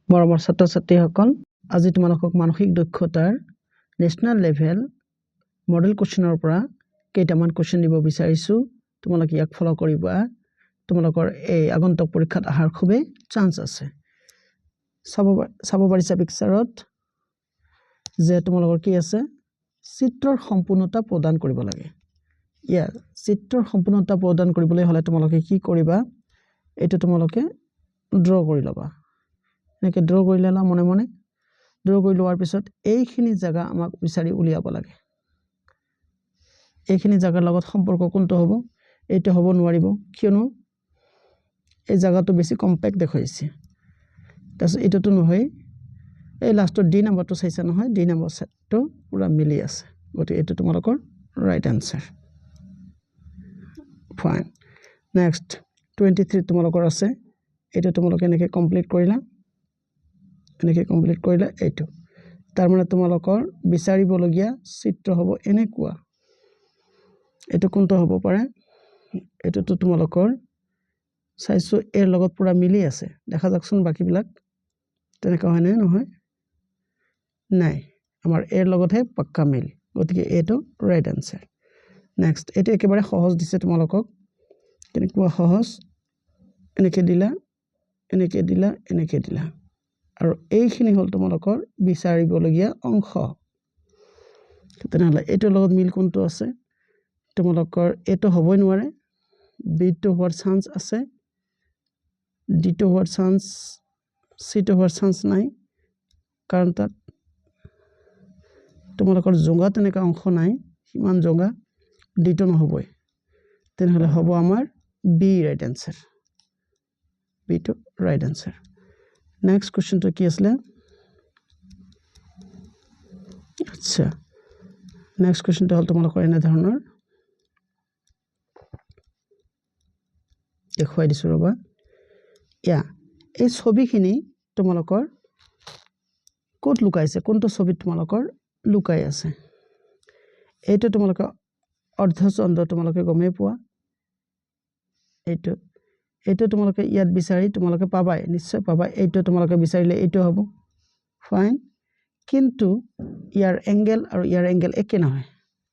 মৰমৰ ছাত্ৰ-ছাত্ৰীসকল, আজি তোমালোকক মানসিক দক্ষতাৰ নেশ্যনেল লেভেল মডেল কুৱেশ্যনৰ পৰা কেইটামান কুৱেশ্যন দিব বিচাৰিছোঁ। তোমালোকে ইয়াক ফলো কৰিবা। তোমালোকৰ এই আগন্তুক পৰীক্ষাত অহাৰ খুবেই চান্স আছে। চাব পাৰিছা পিকচাৰত যে তোমালোকৰ কি আছে, চিত্ৰৰ সম্পূৰ্ণতা প্ৰদান কৰিব লাগে। ইয়াৰ চিত্ৰৰ সম্পূৰ্ণতা প্ৰদান কৰিবলৈ হ'লে তোমালোকে কি কৰিবা, এইটো তোমালোকে ড্ৰ কৰি ল'বা। এনেকৈ ড্ৰ কৰি ল'লা মনে মনে। ড্ৰ কৰি লোৱাৰ পিছত এইখিনি জায়গা আমাক বিচাৰি উলিয়াব লাগে। এইখিনি জায়গাৰ লগত সম্পৰ্ক কোনটো হ'ব, এইটো হ'ব নোৱাৰিব, কিয়নো এই জায়গাটো বেছি কম্পেক্ট দেখুৱাইছে। তাৰপিছত এইটোতো নহয়, এই লাষ্টৰ ডি নাম্বাৰটো চাইছা নহয়, ডি নাম্বাৰ ছেটটো পূৰা মিলি আছে। গতিকে এইটো তোমালোকৰ ৰাইট এনচাৰ। ফাইন। নেক্সট 23 তোমালোকৰ আছে। এইটো তোমালোকে এনেকৈ কমপ্লিট কৰিলা। এইটো তাৰমানে তোমালোকৰ বিচাৰিবলগীয়া চিত্ৰ হ'ব এনেকুৱা। এইটো কোনটো হ'ব পাৰে, এইটোতো তোমালোকৰ চাইছোঁ এৰ লগত পূৰা মিলি আছে। দেখা যাওকচোন বাকীবিলাক তেনেকুৱা হয়নে নহয়? নাই, আমাৰ এৰ লগতহে পাক্কা মিল। গতিকে এইটো ৰাইট এনচাৰ। নেক্সট এইটো একেবাৰে সহজ দিছে তোমালোকক। কেনেকুৱা সহজ, এনেকৈ দিলা, এনেকৈ দিলা, এনেকৈ দিলা, আৰু এইখিনি হ'ল তোমালোকৰ বিচাৰিবলগীয়া অংশ। তেনেহ'লে এইটোৰ লগত মিল কোনটো আছে, তোমালোকৰ এইটো হ'বই নোৱাৰে। বিটো হোৱাৰ চান্স আছে, ডিটো হোৱাৰ চান্স, চিটো হোৱাৰ চান্স নাই, কাৰণ তাত তোমালোকৰ জোঙা তেনেকুৱা অংশ নাই, সিমান জোঙা। ডিটো নহ'বই, তেনেহ'লে হ'ব আমাৰ বি ৰাইট এনচাৰ। বিটো ৰাইট এনচাৰ। নেক্সট কুৱেশ্যনটো কি আছিলে? আচ্ছা, নেক্সট কুৱেশ্যনটো হ'ল তোমালোকৰ এনেধৰণৰ। দেখুৱাই দিছোঁ ৰ'বা। এই ছবিখিনি তোমালোকৰ ক'ত লুকাইছে, কোনটো ছবিত তোমালোকৰ লুকাই আছে? এইটো তোমালোকে অৰ্ধচন্দ্ৰ তোমালোকে গমেই পোৱা। এইটো তোমালোকে ইয়াত বিচাৰি তোমালোকে পাবাই, নিশ্চয় পাবা। এইটো তোমালোকে বিচাৰিলে এইটো হ'ব। ফাইন। কিন্তু ইয়াৰ এংগেল আৰু ইয়াৰ এংগেল একে নহয়।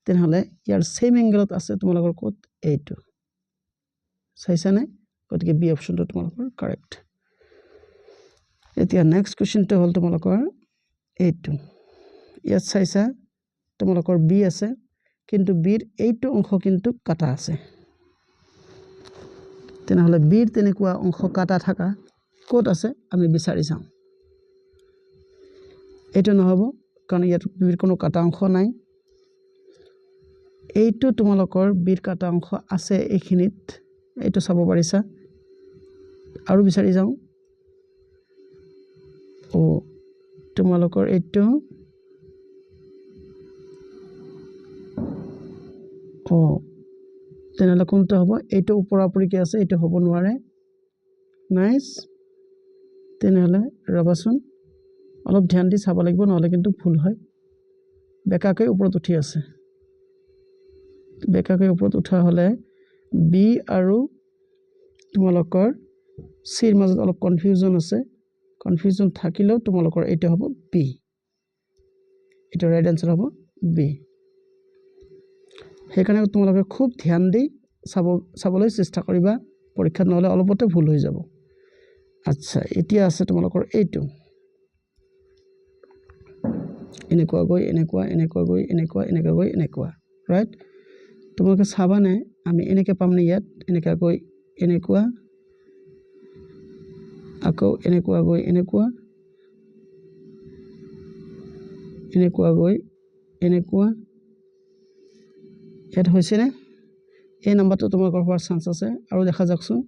তেনেহ'লে ইয়াৰ ছেইম এংগেলত আছে তোমালোকৰ ক'ত, এইটো চাইছানে? গতিকে বি অপশ্যনটো তোমালোকৰ কাৰেক্ট। এতিয়া নেক্সট কুৱেশ্যনটো হ'ল তোমালোকৰ এইটো। ইয়াত চাইছা তোমালোকৰ বি আছে, কিন্তু বিৰ এইটো অংশ কিন্তু কাটা আছে। তেনেহ'লে বিৰ তেনেকুৱা অংশ কাটা থকা ক'ত আছে আমি বিচাৰি চাওঁ। এইটো নহ'ব, কাৰণ ইয়াত বিৰ কোনো কাটা অংশ নাই। এইটো তোমালোকৰ বিৰ কাটা অংশ আছে এইখিনিত, এইটো চাব পাৰিছা। আৰু বিচাৰি যাওঁ, তোমালোকৰ এইটো তেনেহ'লে কোনটো হ'ব? এইটো ওপৰা-ওপৰিকৈ আছে, এইটো হ'ব নোৱাৰে। নাইচ। তেনেহ'লে ৰ'বাচোন, অলপ ধ্যান দি চাব লাগিব, নহ'লে কিন্তু ভুল হয়। বেকাকৈ ওপৰত উঠি আছে। বেকাকৈ ওপৰত উঠা হ'লে বি আৰু তোমালোকৰ চিৰ মাজত অলপ কনফিউজন আছে। কনফিউজন থাকিলেও তোমালোকৰ এইটো হ'ব বি। এইটো ৰাইট এনচাৰ হ'ব বি। সেইকাৰণে তোমালোকে খুব ধ্যান দি চাবলৈ চেষ্টা কৰিবা পৰীক্ষাত, নহ'লে অলপতে ভুল হৈ যাব। আচ্ছা, এতিয়া আছে তোমালোকৰ এইটো। এনেকুৱা গৈ এনেকুৱা, এনেকুৱা গৈ এনেকুৱা, এনেকুৱা গৈ এনেকুৱা, ৰাইট? তোমালোকে চাবানে আমি এনেকৈ পামনে ইয়াত? এনেকুৱা গৈ এনেকুৱা, আকৌ এনেকুৱা গৈ এনেকুৱা, এনেকুৱা গৈ এনেকুৱা। ইয়াত হৈছেনে? এই নাম্বাৰটো তোমালোকৰ হোৱাৰ চান্স আছে। আৰু দেখা যাওকচোন,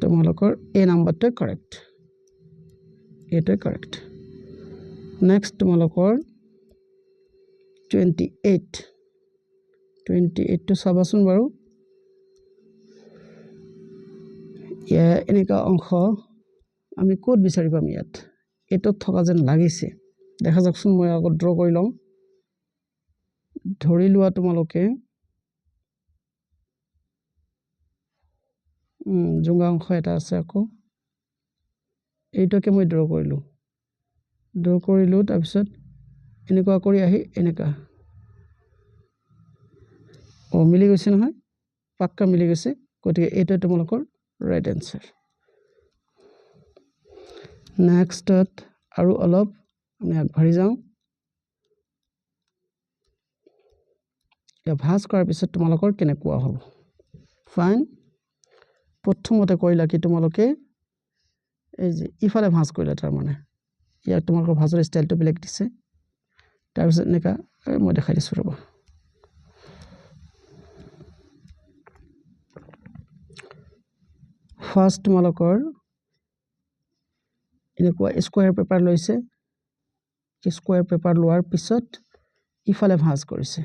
তোমালোকৰ এই নাম্বাৰটোৱে কাৰেক্ট, এইটোৱে কাৰেক্ট। নেক্সট তোমালোকৰ 28টো চাবাচোন বাৰু। এনেকুৱা অংশ আমি ক'ত বিচাৰি পাম? ইয়াত এইটোত থকা যেন লাগিছে। দেখা যাওকচোন, মই আগত ড্ৰ কৰি লওঁ। ধৰি লোৱা তোমালোকে জোঙা অংশ এটা আছে, আকৌ এইটোকে মই ড্ৰ কৰিলোঁ তাৰপিছত এনেকুৱা কৰি আহি এনেকা মিলি গৈছে নহয় পাক্কা মিলি গৈছে গতিকে এইটো তোমালোকৰ ৰাইট এনসাৰ নেক্সটত আৰু অলপ আমি আগবাঢ়ি যাওঁ ভাঁজ কৰাৰ পিছত তোমালোকৰ কেনেকুৱা হ'ব ফাইন প্ৰথমতে কৰিলা কি তোমালোকে এই যে ইফালে ভাঁজ কৰিলা তাৰমানে ইয়াক তোমালোকৰ ভাঁজৰ ষ্টাইলটো বেলেগ দিছে তাৰপিছত এনেকা মই দেখাই দিছোঁ ৰ'বা ফাৰ্ষ্ট তোমালোকৰ এনেকুৱা স্কোয়াৰ পেপাৰ লৈছে স্কোয়াৰ পেপাৰ লোৱাৰ পিছত ইফালে ভাঁজ কৰিছে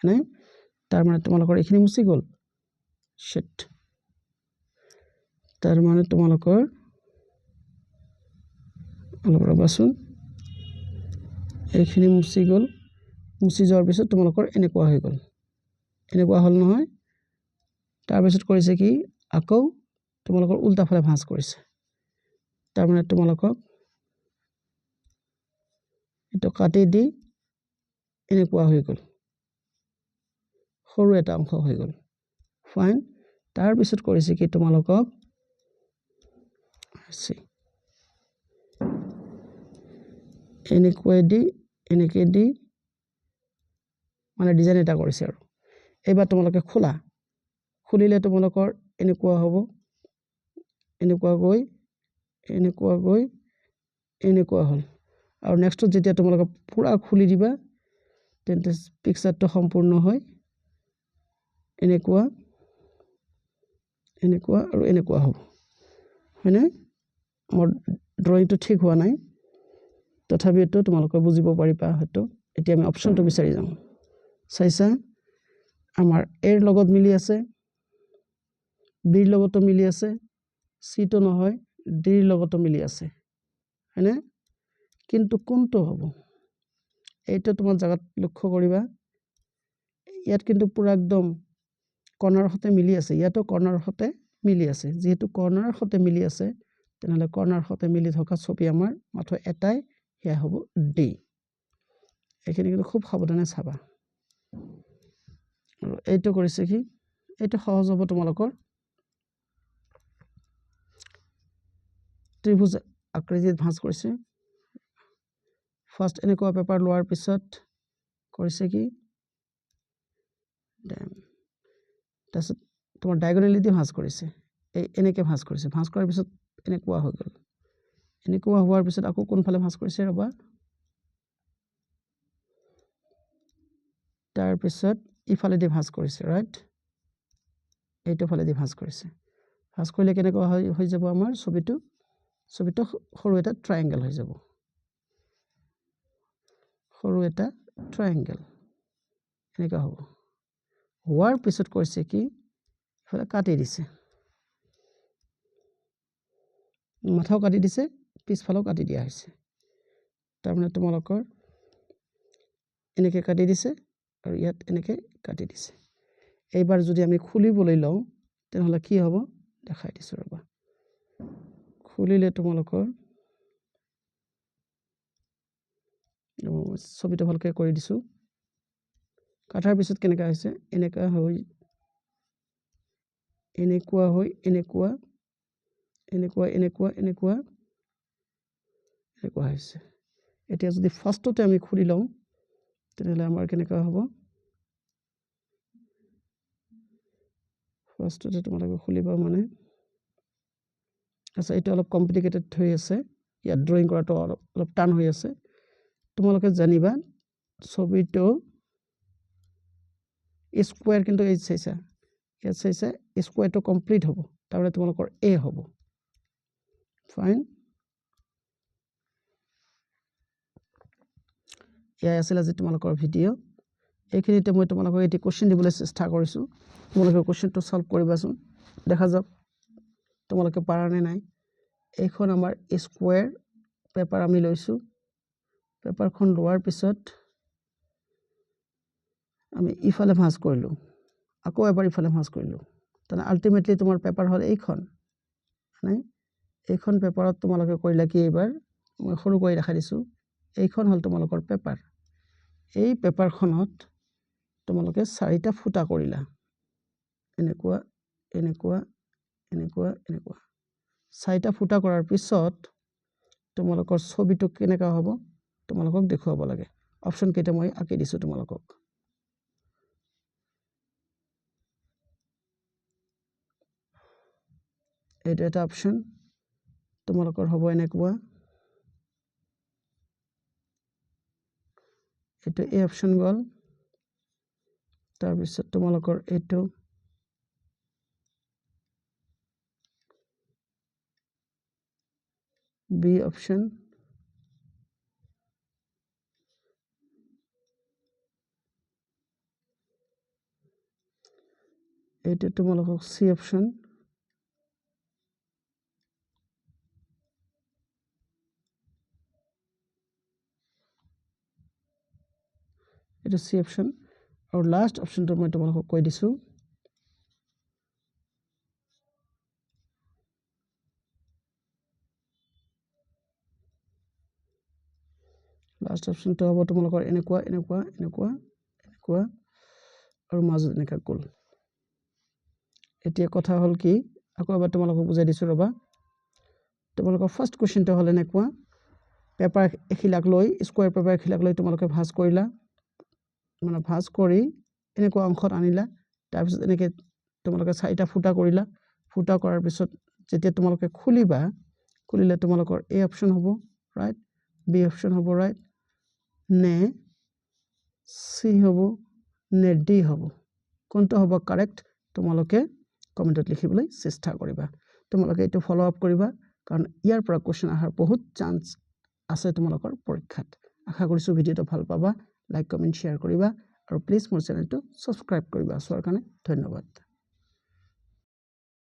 হয়নে তাৰমানে তোমালোকৰ এইখিনি মুছি গ'ল শিট তাৰমানে তোমালোকৰ অলপ ৰ'বাচোন এইখিনি মুছি গ'ল মুছি যোৱাৰ পিছত তোমালোকৰ এনেকুৱা হৈ গ'ল এনেকুৱা হ'ল নহয় তাৰপিছত কৰিছে কি আকৌ তোমালোকৰ উল্টা ফালে ভাঁজ কৰিছে তাৰমানে তোমালোকক এটা কাটি দি এনেকুৱা হৈ গ'ল সৰু এটা অংশ হৈ গ'ল ফাইন তাৰপিছত কৰিছে কি তোমালোকক এনেকৈ দি মানে ডিজাইন এটা কৰিছে আৰু এইবাৰ তোমালোকে খুলিলে তোমালোকৰ এনেকুৱা হ'ব এনেকুৱা হ'ল আৰু নেক্সটত যেতিয়া তোমালোকে পুৰা খুলি দিবা তেন্তে পিকচাৰটো সম্পূৰ্ণ হয় এনেকুৱা আৰু এনেকুৱা হ'ব হয়নে মোৰ ড্ৰয়িংটো ঠিক হোৱা নাই তথাপিতো তোমালোকে বুজিব পাৰিবা হয়তো এতিয়া আমি অপচনটো বিচাৰি যাওঁ চাইছা আমাৰ এৰ লগত মিলি আছে বিৰ লগতো মিলি আছে সিটো নহয় ডিৰ লগতো মিলি আছে হয়নে কিন্তু কোনটো হ'ব এইটো তোমাৰ জায়গাত লক্ষ্য কৰিবা ইয়াত কিন্তু পুৰা একদম কৰ্ণাৰৰ সৈতে মিলি আছে ইয়াতো কৰ্ণাৰৰ সৈতে মিলি আছে যেহেতু কৰ্ণাৰৰ সৈতে মিলি আছে তেনেহ'লে কৰ্ণাৰৰ সৈতে মিলি থকা ছবি আমাৰ মাত্ৰ এটাই সেয়া হ'ব ডি এইখিনি কিন্তু খুব সাৱধানে চাবা আৰু এইটো কৰিছে কি এইটো সহজ হ'ব তোমালোকৰ ত্ৰিভুজ আকৃতিত ভাঁজ কৰিছে ফাৰ্ষ্ট এনেকুৱা পেপাৰ লোৱাৰ পিছত কৰিছে কি তাৰপিছত তোমাৰ ডায়গনেলিটি ভাঁজ কৰিছে এই এনেকৈ ভাঁজ কৰিছে ভাঁজ কৰাৰ পিছত এনেকুৱা হৈ গ'ল এনেকুৱা হোৱাৰ পিছত আকৌ কোনফালে ভাঁজ কৰিছে ৰ'বা তাৰপিছত ইফালেদি ভাঁজ কৰিছে ৰাইট এইটো ফালেদি ভাঁজ কৰিছে ভাঁজ কৰিলে কেনেকুৱা হৈ যাব আমাৰ ছবিটো সৰু এটা ট্ৰায়াঙ্গেল হৈ যাব সৰু এটা ট্ৰায়াঙ্গেল এনেকুৱা হ'ব হোৱাৰ পিছত কৰিছে কি ইফালে কাটি দিছে মাথাও কাটি দিছে পিছফালেও কাটি দিয়া হৈছে তাৰমানে তোমালোকৰ এনেকৈ কাটি দিছে আৰু ইয়াত এনেকৈ কাটি দিছে এইবাৰ যদি আমি খুলিবলৈ লওঁ তেনেহ'লে কি হ'ব দেখাই দিছোঁ ৰ'বা খুলিলে তোমালোকৰ ছবিটো ভালকৈ কৰি দিছোঁ কাটাৰ পিছত কেনেকুৱা হৈছে এনেকুৱা হৈছে এতিয়া যদি ফাৰ্ষ্টতে আমি খুলি লওঁ তেনেহ'লে আমাৰ কেনেকুৱা হ'ব ফাৰ্ষ্টতে তোমালোকে খুলিবা মানে আচ্ছা এইটো অলপ কমপ্লিকেটেড হৈ আছে ইয়াত ড্ৰয়িং কৰাটো অলপ টান হৈ আছে তোমালোকে জানিবা ছবিটো স্কোয়াৰ কিন্তু এই চাইছা ইয়াত চাইছা স্কোয়াৰটো কমপ্লিট হ'ব তাৰমানে তোমালোকৰ এ হ'ব ফাইন এয়াই আছিল আজি তোমালোকৰ ভিডিঅ' এইখিনিতে মই তোমালোকক এটি কুৱেশ্যন দিবলৈ চেষ্টা কৰিছোঁ তোমালোকে কুৱেশ্যনটো সলভ কৰিবাচোন দেখা যাওক তোমালোকে পাৰা নে নাই এইখন আমাৰ স্কোয়াৰ পেপাৰ আমি লৈছোঁ পেপাৰখন লোৱাৰ পিছত আমি ইফালে ভাঁজ কৰিলোঁ আকৌ এবাৰ ইফালে ভাঁজ কৰিলোঁ তেনে আল্টিমেটলি তোমাৰ পেপাৰ হ'ল এইখন নাই এইখন পেপাৰত তোমালোকে কৰিলা কি এইবাৰ মই সৰু কৰি দেখাই দিছোঁ এইখন হ'ল তোমালোকৰ পেপাৰ এই পেপাৰখনত তোমালোকে 4টা ফুটা কৰিলা এনেকুৱা এনেকুৱা এনেকুৱা এনেকুৱা 4টা ফুটা কৰাৰ পিছত তোমালোকৰ ছবিটো কেনেকা হ'ব তোমালোকক দেখুৱাব লাগে অপচন কেইটা মই আঁকি দিছোঁ তোমালোকক এইটো এটা অপচন তোমালোকৰ হ'ব এনেকুৱা এইটো এই অপচন গ'ল তাৰপিছত তোমালোকৰ এইটো বি অপচন এইটো তোমালোকক সি অপচন এইটো সি অপচন আৰু লাষ্ট অপচনটো মই তোমালোকক কৈ দিছোঁ লাষ্ট অপচনটো হ'ব তোমালোকৰ এনেকুৱা এনেকুৱা এনেকুৱা এনেকুৱা আৰু মাজত এনেকা গ'ল এতিয়া কথা হ'ল কি আকৌ এবাৰ তোমালোকক বুজাই দিছোঁ ৰ'বা তোমালোকৰ ফাৰ্ষ্ট কুৱেশ্যনটো হ'ল এনেকুৱা পেপাৰ এখিলাক লৈ স্কুৱাৰ পেপাৰ এখিলাক লৈ তোমালোকে ভাঁজ কৰিলা মানে ভাঁজ কৰি এনেকুৱা অংশত আনিলা তাৰপিছত এনেকৈ তোমালোকে 4টা ফুটা কৰিলা ফুটা কৰাৰ পিছত যেতিয়া তোমালোকে খুলিলে তোমালোকৰ এ অপচন হ'ব ৰাইট বি অপচন হ'ব ৰাইট নে সি হ'ব নে ডি হ'ব কোনটো হ'ব কাৰেক্ট তোমালোকে কমেণ্টত লিখিবলৈ চেষ্টা কৰিবা তোমালোকে এইটো ফলো আপ কৰিবা কাৰণ ইয়াৰ পৰা কুৱেশ্যন অহাৰ বহুত চান্স আছে তোমালোকৰ পৰীক্ষাত আশা কৰিছোঁ ভিডিঅ'টো ভাল পাবা লাইক কমেণ্ট শ্বেয়াৰ কৰিবা আৰু প্লিজ মোৰ চেনেলটো ছাবস্ক্ৰাইব কৰিবা চোৱাৰ কাৰণে ধন্যবাদ